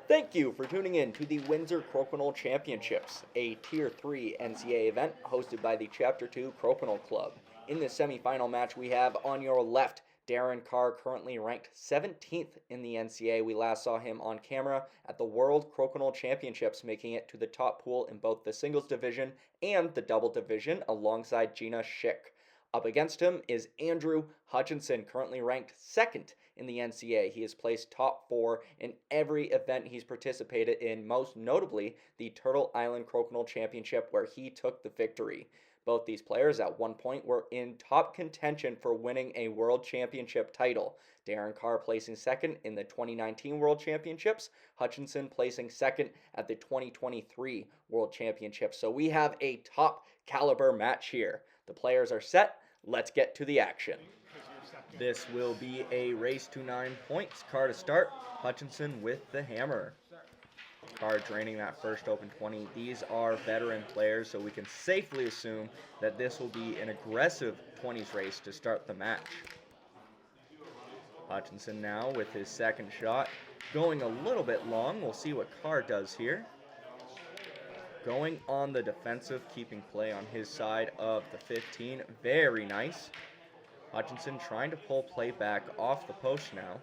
Thank you for tuning in to the Windsor Crokinole Championships, a Tier 3 NCAA event hosted by the Chapter 2 Crokinole Club. In this semifinal match, we have on your left Darren Carr, currently ranked 17th in the NCAA. We last saw him on camera at the World Crokinole Championships, making it to the top pool in both the singles division and the double division alongside Gina Schick. Up against him is Andrew Hutchinson, currently ranked second in the NCAA. He has placed top 4 in every event he's participated in, most notably the Turtle Island Crokinole Championship, where he took the victory. Both these players at one point were in top contention for winning a World Championship title. Darren Carr placing second in the 2019 World Championships, Hutchinson placing second at the 2023 World Championships. So we have a top caliber match here. The players are set. Let's get to the action. This will be a race to 9 points. Carr to start. Hutchinson with the hammer. Carr draining that first open 20. These are veteran players, so we can safely assume that this will be an aggressive 20s race to start the match. Hutchinson now with his second shot. Going a little bit long. We'll see what Carr does here. Going on the defensive, keeping play on his side of the 15. Very nice. Hutchinson trying to pull play back off the post now.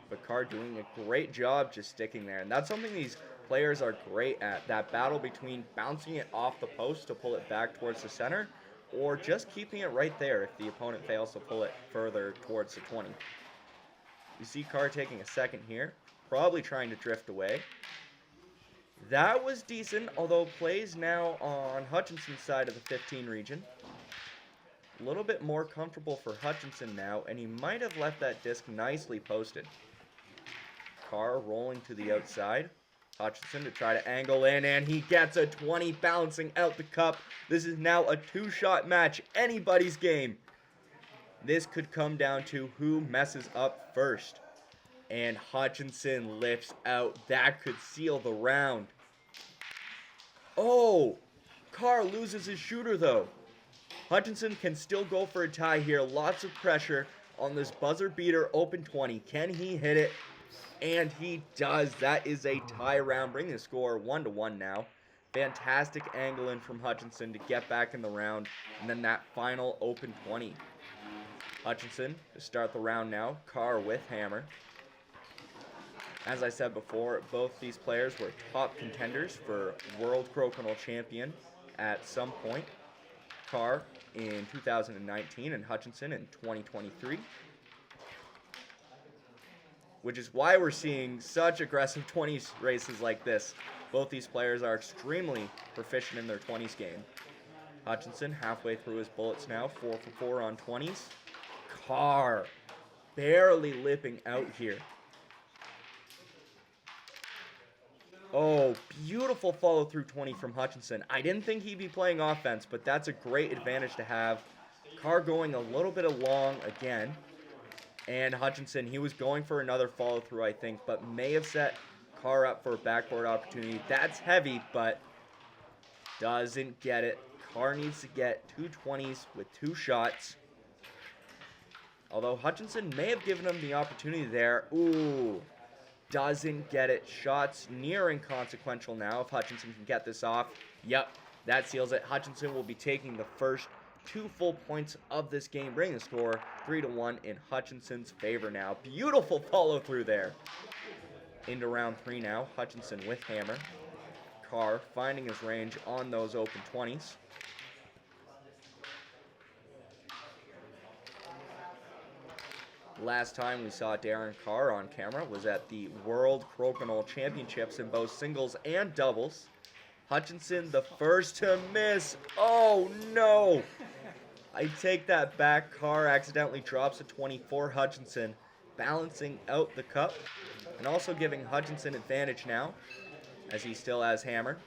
But Carr doing a great job just sticking there. And that's something these players are great at. That battle between bouncing it off the post to pull it back towards the center, or just keeping it right there if the opponent fails to pull it further towards the 20. You see Carr taking a second here. Probably trying to drift away. That was decent, although plays now on Hutchinson's side of the 15 region. A little bit more comfortable for Hutchinson now, and he might have left that disc nicely posted. Carr rolling to the outside. Hutchinson to try to angle in, and he gets a 20 bouncing out the cup. This is now a two-shot match, anybody's game. This could come down to who messes up first. And Hutchinson lifts out. That could seal the round. Oh! Carr loses his shooter though. Hutchinson can still go for a tie here. Lots of pressure on this buzzer beater open 20. Can he hit it? And he does. That is a tie round, bringing the score 1-1 now. Fantastic angle in from Hutchinson to get back in the round. And then that final open 20. Hutchinson to start the round now. Carr with hammer. As I said before, both these players were top contenders for World Crokinole Champion at some point. Carr in 2019 and Hutchinson in 2023. Which is why we're seeing such aggressive 20s races like this. Both these players are extremely proficient in their 20s game. Hutchinson halfway through his bullets now, 4 for 4 on 20s. Carr barely lipping out here. Oh, beautiful follow-through 20 from Hutchinson. I didn't think he'd be playing offense, but that's a great advantage to have. Carr going a little bit along again. And Hutchinson, he was going for another follow-through, I think, but may have set Carr up for a backboard opportunity. That's heavy, but doesn't get it. Carr needs to get 2 20s with 2 shots. Although Hutchinson may have given him the opportunity there. Ooh. Doesn't get it. Shots near inconsequential now if Hutchinson can get this off. Yep, that seals it. Hutchinson will be taking the first 2 full points of this game, bringing the score 3-1 in Hutchinson's favor now. Beautiful follow through there. Into round 3 now. Hutchinson with hammer. Carr finding his range on those open 20s. Last time we saw Darren Carr on camera was at the World Crokinole Championships in both singles and doubles. Hutchinson the first to miss. Oh no! I take that back. Carr accidentally drops a 24. Hutchinson balancing out the cup and also giving Hutchinson advantage now as he still has hammer.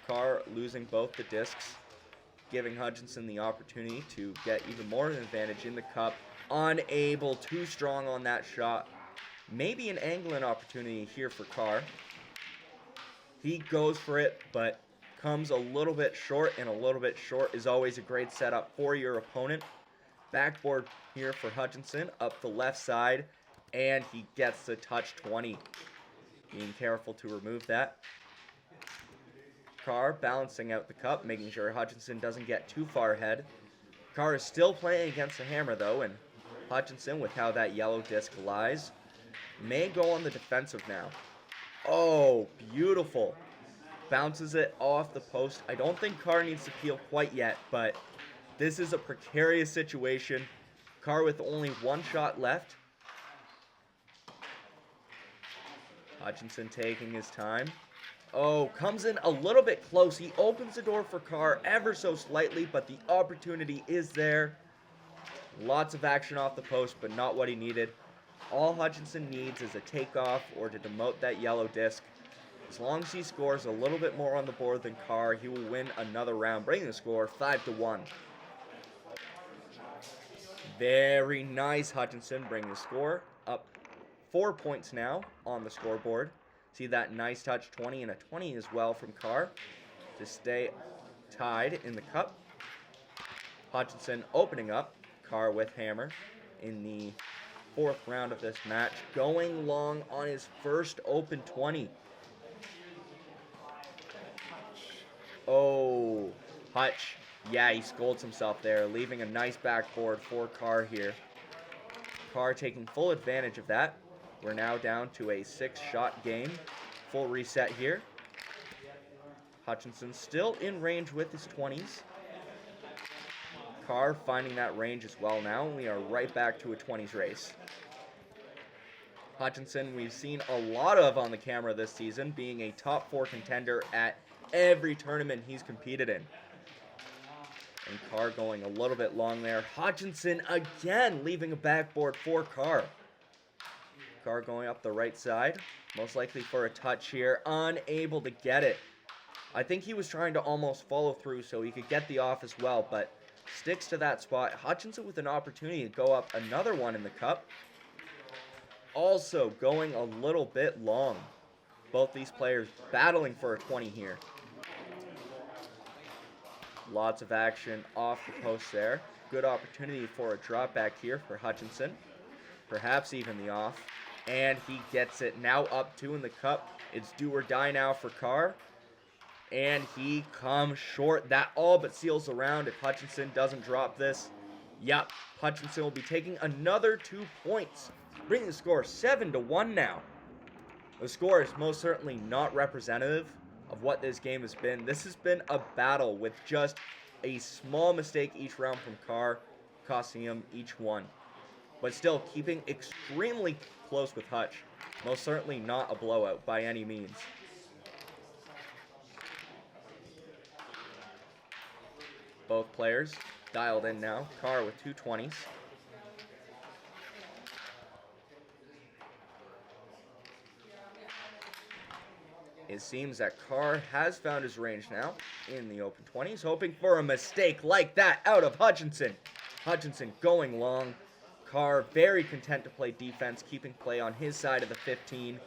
Carr losing both the discs, giving Hutchinson the opportunity to get even more of an advantage in the cup. Unable, too strong on that shot. Maybe an angling opportunity here for Carr. He goes for it, but comes a little bit short, and a little bit short is always a great setup for your opponent. Backboard here for Hutchinson, up the left side. And he gets the touch 20. Being careful to remove that. Carr balancing out the cup, making sure Hutchinson doesn't get too far ahead. Carr is still playing against the hammer though, and Hutchinson, with how that yellow disc lies, may go on the defensive now. Oh, beautiful. Bounces it off the post. I don't think Carr needs to peel quite yet, but this is a precarious situation. Carr with only one shot left. Hutchinson taking his time. Oh, comes in a little bit close. He opens the door for Carr ever so slightly, but the opportunity is there. Lots of action off the post, but not what he needed. All Hutchinson needs is a takeoff or to demote that yellow disc. As long as he scores a little bit more on the board than Carr, he will win another round, bringing the score 5-1. Very nice, Hutchinson, bringing the score up 4 points now on the scoreboard. See that nice touch 20 and a 20 as well from Carr to stay tied in the cup. Hutchinson opening up, Carr with hammer in the 4th round of this match, going long on his first open 20. Oh, Hutch. Yeah, he scolds himself there, leaving a nice backboard for Carr here. Carr taking full advantage of that. We're now down to a 6-shot game. Full reset here. Hutchinson still in range with his 20s. Carr finding that range as well now. We are right back to a 20s race. Hutchinson we've seen a lot of on the camera this season, being a top 4 contender at every tournament he's competed in. And Carr going a little bit long there. Hutchinson again leaving a backboard for Carr. Carr going up the right side, most likely for a touch here, unable to get it. I think he was trying to almost follow through so he could get the off as well, but sticks to that spot. Hutchinson with an opportunity to go up another one in the cup. Also going a little bit long. Both these players battling for a 20 here. Lots of action off the post there. Good opportunity for a drop back here for Hutchinson. Perhaps even the off. And he gets it. Now up 2 in the cup. It's do or die now for Carr. And he comes short. That all but seals the round if Hutchinson doesn't drop this. Yep, Hutchinson will be taking another 2 points, bringing the score 7-1 now. The score is most certainly not representative of what this game has been. This has been a battle with just a small mistake each round from Carr, costing him each one. But still keeping extremely close with Hutch. Most certainly not a blowout by any means. Both players dialed in now. Carr with 2 20s. It seems that Carr has found his range now in the open 20s, hoping for a mistake like that out of Hutchinson. Hutchinson going long. Carr very content to play defense, keeping play on his side of the 15.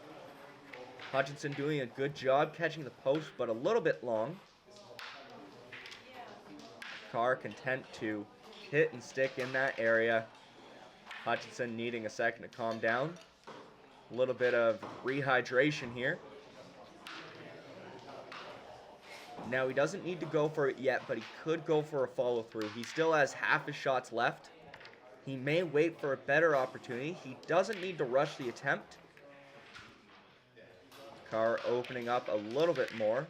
Hutchinson doing a good job catching the post, but a little bit long. Carr content to hit and stick in that area. Hutchinson needing a second to calm down. A little bit of rehydration here. Now he doesn't need to go for it yet, but he could go for a follow through. He still has half his shots left. He may wait for a better opportunity. He doesn't need to rush the attempt. Carr opening up a little bit more.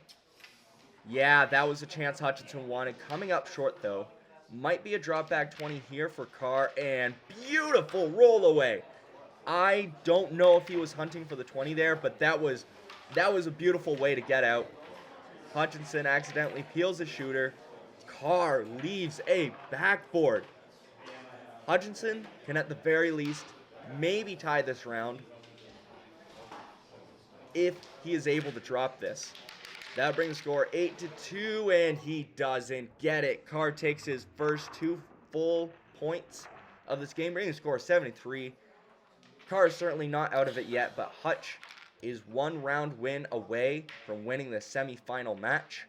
Yeah, that was a chance Hutchinson wanted. Coming up short though. Might be a drop back 20 here for Carr, and beautiful roll away. I don't know if he was hunting for the 20 there, but that was a beautiful way to get out. Hutchinson accidentally peels the shooter. Carr leaves a backboard. Hutchinson can at the very least maybe tie this round if he is able to drop this. That brings the score 8-2, and he doesn't get it. Carr takes his first 2 full points of this game, bringing the score 73. Carr is certainly not out of it yet, but Hutch is 1 round win away from winning the semifinal match.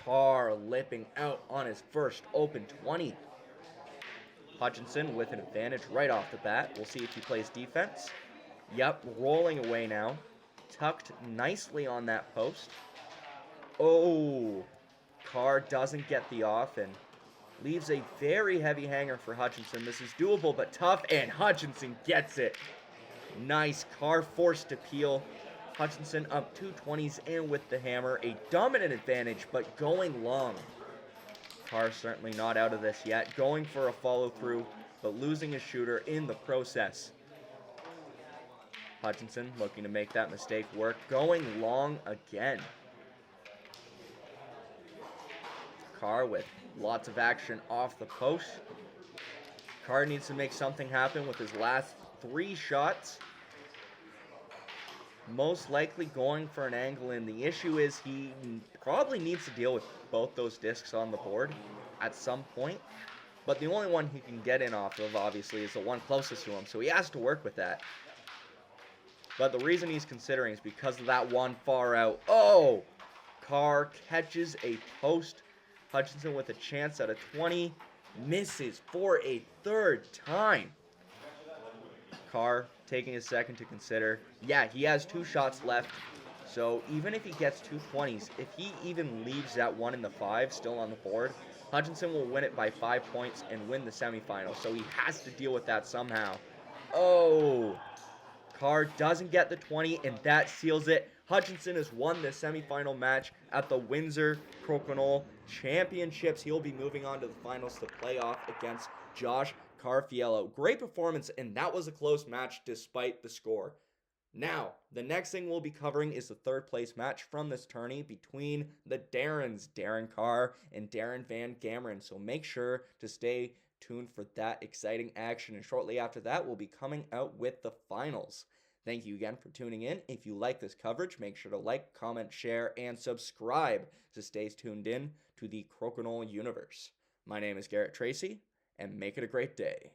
Carr lipping out on his first open 20. Hutchinson with an advantage right off the bat. We'll see if he plays defense. Yep, rolling away now. Tucked nicely on that post. Oh, Carr doesn't get the off and leaves a very heavy hanger for Hutchinson. This is doable but tough, and Hutchinson gets it. Nice. Carr forced to peel. Hutchinson up 220s and with the hammer. A dominant advantage, but going long. Carr certainly not out of this yet. Going for a follow-through, but losing his shooter in the process. Hutchinson looking to make that mistake work. Going long again. Carr with lots of action off the post. Carr needs to make something happen with his last 3 shots. Most likely going for an angle in. The issue is he probably needs to deal with both those discs on the board at some point. But the only one he can get in off of, obviously, is the one closest to him. So he has to work with that. But the reason he's considering is because of that one far out. Oh! Carr catches a post. Hutchinson with a chance at a 20. Misses for a 3rd time. Carr taking a second to consider. Yeah, he has 2 shots left. So even if he gets 2 20s, if he even leaves that one in the 5 still on the board, Hutchinson will win it by 5 points and win the semifinal. So he has to deal with that somehow. Oh, Carr doesn't get the 20, and that seals it. Hutchinson has won the semifinal match at the Windsor Crokinole Championships. He'll be moving on to the finals to play off against Josh Carfiello. Great performance, and that was a close match despite the score. Now, the next thing we'll be covering is the 3rd place match from this tourney between the Darrens, Darren Carr and Darren Van Gameren. So make sure to stay tuned for that exciting action. And shortly after that, we'll be coming out with the finals. Thank you again for tuning in. If you like this coverage, make sure to like, comment, share, and subscribe to stay tuned in to the Crokinole universe. My name is Garrett Tracy, and make it a great day.